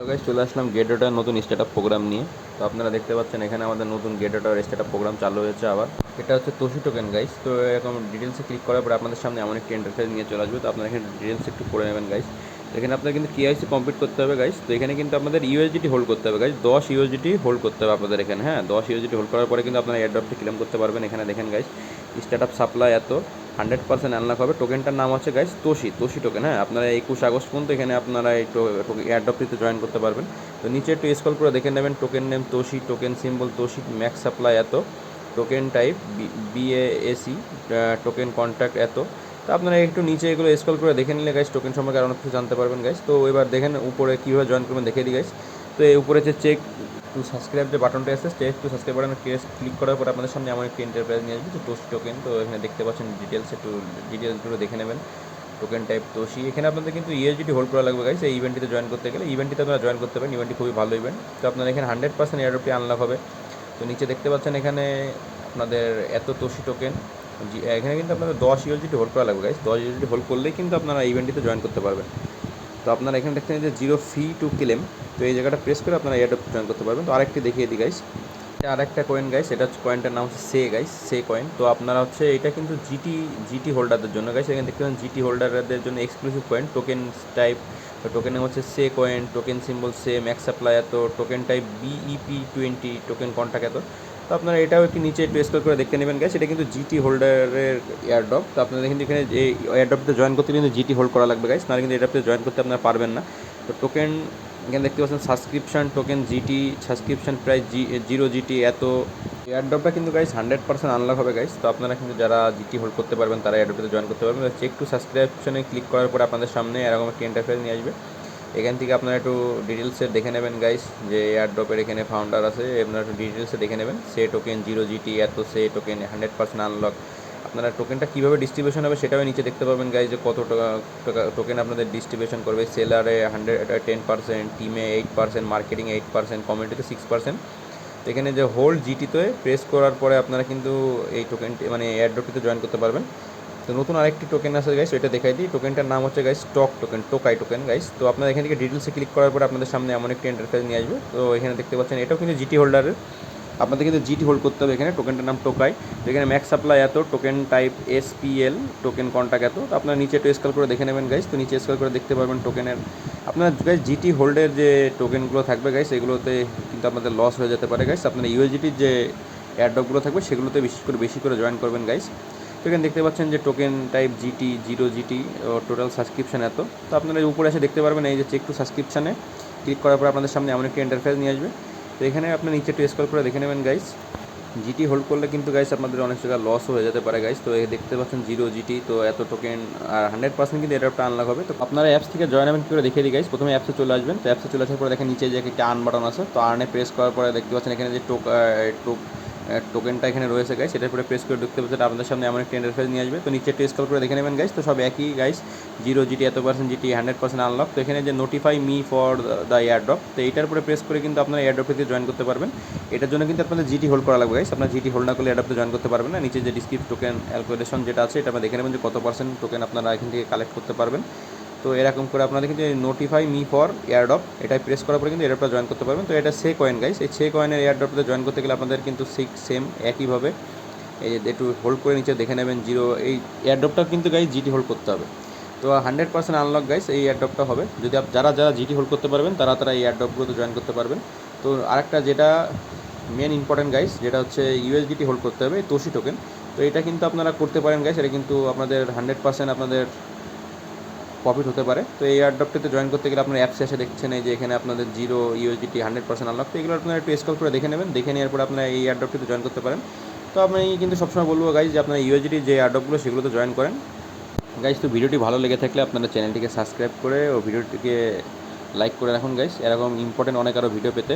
তো গাইস চলে আসলাম গেটওয়েটার নতুন স্টার্টআপ প্রোগ্রাম নিয়ে। তো আপনারা দেখতে পাচ্ছেন এখানে আমাদের নতুন গেটওয়েটার স্টার্টআপ প্রোগ্রাম চালু হয়েছে আবার। এটা হচ্ছে তোশি টোকেন গাইস। তো এরকম ডিটেলসে ক্লিক করার পর আপনাদের সামনে এমন একটি ইন্টারফেস নিয়ে চলে আসবে। তো আপনারা এখানে ডিটেলস একটু পড়ে নেবেন গাইস। তো এখানে আপনার কিন্তু কেওয়াইসি কমপ্লিট করতে হবে গাইস। তো এখানে কিন্তু আপনাদের ইউএসডিটি হোল্ড করতে হবে গাইস, 10 ইউএসডিটি হোল্ড করতে হবে আপনাদের এখানে। হ্যাঁ, 10 ইউএসডিটি হোল্ড করার পরে কিন্তু আপনারা এয়ারড্রপটি ক্লেম করতে পারবেন। এখানে দেখেন গাইস, স্টার্টআপ সাপ্লাই এত 100% আনলক হবে। টোকেনটার নাম হচ্ছে গাইস তোশি টোকেন। হ্যাঁ, আপনারা 21 আগস্ট পর্যন্ত এখানে আপনারা এই এয়ারড্রপটিতে জয়েন করতে পারবেন। তো নিচে একটু স্ক্রল করে দেখে নেবেন, টোকেন নেম তোশি, টোকেন সিম্বল তোশি, ম্যাক্স সাপ্লাই এত, টোকেন টাইপ বিএএসি, টোকেন কন্ট্যাক্ট এত। তো আপনারা একটু নিচে এগুলো স্ক্রল করে দেখে নিলে গাইস টোকেন সম্পর্কে আরও অনেক কিছু জানতে পারবেন গাইস। তো এবার দেখেন উপরে কীভাবে জয়েন করবেন দেখে দিই গাইস। তো এই উপরে যে চেক টু সাবস্ক্রাইব যে বাটনটা আছে, চেক টু সাবস্ক্রাইব বাটনে ক্লিক করার পর আপনাদের সামনে এমন একটি এন্টারপ্রাইজ নিয়ে আসবে যে তোশি টোকেন। তো এখানে দেখতে পাচ্ছেন ডিটেলসগুলো দেখে নেবেন। টোকেন টাইপ তোশি। এখানে আপনাদের কিন্তু ইউএসডিটি হোল্ড করা লাগবে গাইস এই ইভেন্টটিতে জয়েন করতে গেলে। ইভেন্টটিতে আপনারা জয়েন করতে পারেন, ইভেন্টটি খুবই ভালো ইভেন্ট। তো আপনারা এখানে 100% এয়ারড্রপটি আনলক হবে। তো নিচে দেখতে পাচ্ছেন এখানে আপনাদের এত তোশি টোকেন। এখানে কিন্তু আপনাদের 10 ইউএসডিটি হোল্ড করা লাগবে গাইস। 10 ইউএসডিটি হোল্ড করলেই কিন্তু আপনারা ইভেন্টটিতে জয়েন করতে পারবেন। তো আপনারা এখানে দেখতে যে জিরো ফি টু ক্লেম। তো এই জায়গাটা প্রেস করে আপনারা এয়ারড্রপ জয়েন করতে পারবেন। তো আরেকটি দেখিয়ে দিই গাইস, আরেকটা কয়েন গাইস, এটা হচ্ছে কয়েনটার নাম হচ্ছে সে গাইস, সে কয়েন। তো আপনারা হচ্ছে এটা কিন্তু জিটি হোল্ডারদের জন্য গাইস। এখানে দেখতে পাচ্ছেন জিটি হোল্ডারদের জন্য exclusive coin, token type, token নাম হচ্ছে সে কয়েন, টোকেন সিম্বল সে, ম্যাক্স সাপ্লাই এত, token type BEP20, token contact এত। তো আপনারা এটাও একটু নিচে একটু স্ক্রল করে দেখতে নেবেন গাইস। এটা কিন্তু জিটি হোল্ডারের এয়ারড্রপ। তো আপনাদের কিন্তু এখানে এই এয়ারড্রপতে জয়েন করতে কিন্তু জিটি হোল্ড করা লাগবে গাইস, নাহলে কিন্তু এয়ারড্রপতে জয়েন করতে আপনারা পারবেন না। তো টোকেন এখানে দেখতে পাচ্ছেন subscription token GT, subscription price 0 GT এত। এয়ারড্রপটা কিন্তু গাইস 100% আনলক হবে গাইস। তো আপনারা কিন্তু যারা জিটি হোল্ড করতে পারবেন তারা এয়ারড্রপে জয়েন করতে পারবেন। চেক টু সাবস্ক্রিপশনে ক্লিক করার পরে আপনাদের সামনে এরকম একটি ইন্টারফেস নিয়ে আসবে। এখান থেকে আপনারা একটু ডিটেলসে দেখে নেবেন গাইস, যে এয়ারড্রপের এখানে ফাউন্ডার আছে, আপনারা একটু ডিটেলসে দেখে নেবেন। সে টোকেন 0 জিটি এত, সে টোকেন 100% আনলক। আপনারা টোকেনটা কীভাবে ডিস্ট্রিবিউশন হবে সেটাও নিচে দেখতে পাবেন গাইজ, যে কত টাকা টোকেন আপনাদের ডিস্ট্রিবিউশন করবে। সেলারে 10%, টিমে 8%, মার্কেটিংয়ে 8%, কমিউনিটিতে 6%। তো এখানে যে হোল্ড জিটিতে প্রেস করার পরে আপনারা কিন্তু এই টোকেনটি মানে এয়ারড্রপটিতে জয়েন করতে পারবেন। তো নতুন আরেকটি টোকেন আছে গাইস, এটা দেখাই দিই। টোকেনটার নাম হচ্ছে গাইস স্টক টোকেন, টোকাই টোকেন গাইস। তো আপনারা এখান থেকে ডিটেলসে ক্লিক করার পরে আপনাদের সামনে এমন একটি ইন্টারফেস নিয়ে আসবে। তো এখানে দেখতে পাচ্ছেন এটাও কিন্তু জিটি হোল্ডারের। আপনাদের কিন্তু জিটি হোল্ড করতে হবে এখানে। টোকেনটার নাম টোকাই। তো এখানে ম্যাক্স সাপ্লাই এত, token type SPL, token contact এত। তো আপনারা নিচে একটু স্ক্রল করে দেখে নেবেন গাইস। তো নিচে স্ক্রল করে দেখতে পারবেন টোকেনের আপনার গাইস জিটি হোল্ডের যে টোকেনগুলো থাকবে গাইস, এগুলোতে কিন্তু আপনাদের লস হয়ে যেতে পারে গাইস। আপনার ইউএসডিটির যে এয়ারড্রপগুলো থাকবে সেগুলোতে বেশি করে জয়েন করবেন গাইস। তো এখানে দেখতে পাচ্ছেন যে token type GT, 0 GT, total subscription এত। তো আপনারা উপরে এসে দেখতে পারবেন এই যে চেক টু সাবস্ক্রিপশানে ক্লিক করার পর আপনাদের সামনে এমন একটি ইন্টারফেস নিয়ে আসবে। তো এখানে আপনি নিচে একটু স্ক্রল করে দেখে নেবেন গাইস। জিটি হোল্ড করলে কিন্তু গাইস আপনাদের অনেক টাকা লস হয়ে যেতে পারে গাইস। তো দেখতে পাচ্ছেন 0 জিটি, তো এত টোকেন আর 100% কিন্তু এডাপটা আনলক হবে। তো আপনারা অ্যাপস থেকে জয়েন হবেন কী করে দেখিয়ে দিই গাইস। প্রথমে অ্যাপসে চলে আসবেন। তো অ্যাপসে চলে আসার পরে দেখেন নিচে যে একটা আর্ন বাটন আছে, তো আর্নে প্রেস করার পরে দেখতে পাচ্ছেন এখানে যে টোকেনটা এখানে রয়েছে গাইস, সেটার উপরে প্রেস করে দেখতে পাচ্ছেন আপনাদের সামনে এমন একটা ইন্টারফেস নিয়ে আসবে। তো নিচে একটু স্ক্রল করে দেখে নেবেন গাইস। তো সব একই গাইস, 0 জিটি এত পার্সেন্ট, জিটি 100% আনলক। তো এখানে যে notify me for the airdrop, তো এইটার উপরে প্রেস করে কিন্তু আপনারা এয়ারড্রপে জয়েন করতে পারবেন। এটার জন্য কিন্তু আপনাদের জিটি হোল্ড করা লাগবে গাইস। আপনার জিটি হোল্ড না করলে এয়ারড্রপে জয়েন করতে পারবেন না। নিচে যে ডিসক্রিপ্ট টোকেন ক্যালকুলেশন যেটা আছে, এটা আপনারা দেখে নেবেন যে কত পার্সেন্ট টোকেন আপনারা এখান থেকে কালেক্ট করতে পারবেন। তো এরকম করে আপনাদের কিন্তু নোটিফাই মি ফর এয়ারড্রপ, এটাই প্রেস করার পরে কিন্তু এয়ারড্রপটা জয়েন করতে পারবেন। তো এটা সে কয়েন গাইস, এই সে কয়েনের এয়ারড্রপটা জয়েন করতে গেলে আপনাদের কিন্তু সেম একইভাবে এই একটু হোল্ড করে নিচে দেখে নেবেন 0। এই এয়ারড্রপটা কিন্তু গাইস জিটি হোল্ড করতে হবে। তো 100% আনলক গাইস এই এয়ারড্রপটা হবে। যদি যারা জিটি হোল্ড করতে পারবেন তারা এই এয়ারড্রপগুলোতে জয়েন করতে পারবেন। তো আরেকটা যেটা মেন ইম্পর্টেন্ট গাইস, যেটা হচ্ছে ইউএসডিটি হোল্ড করতে হবে, তোশি টোকেন। তো এটা কিন্তু আপনারা করতে পারেন গাইস, এটা কিন্তু আপনাদের 100% আপনাদের প্রফিট হতে পারে। তো এই এয়ারড্রপটিতে জয়েন করতে গেলে আপনার অ্যাপসে এসে দেখছেন এই যে এখানে আপনাদের 0 ইউএসডিটি 100% আনলক। তো এগুলো আপনারা একটু স্ক্রল করে দেখে নেবেন, দেখে নেওয়ার পরে আপনারা এই এয়ারড্রপটিতে জয়েন করতে পারেন। তো আমি কিন্তু সবসময় বলবো গাইজ যে আপনারা ইউএসডিটি যে এয়ারড্রপগুলো সেগুলোতে জয়েন করেন গাইজ। তো ভিডিওটি ভালো লেগে থাকলে আপনারা চ্যানেলটিকে সাবস্ক্রাইব করে ও ভিডিওটিকে লাইক করে রাখুন গাইজ, এরকম ইম্পর্টেন্ট অনেক আরও ভিডিও পেতে।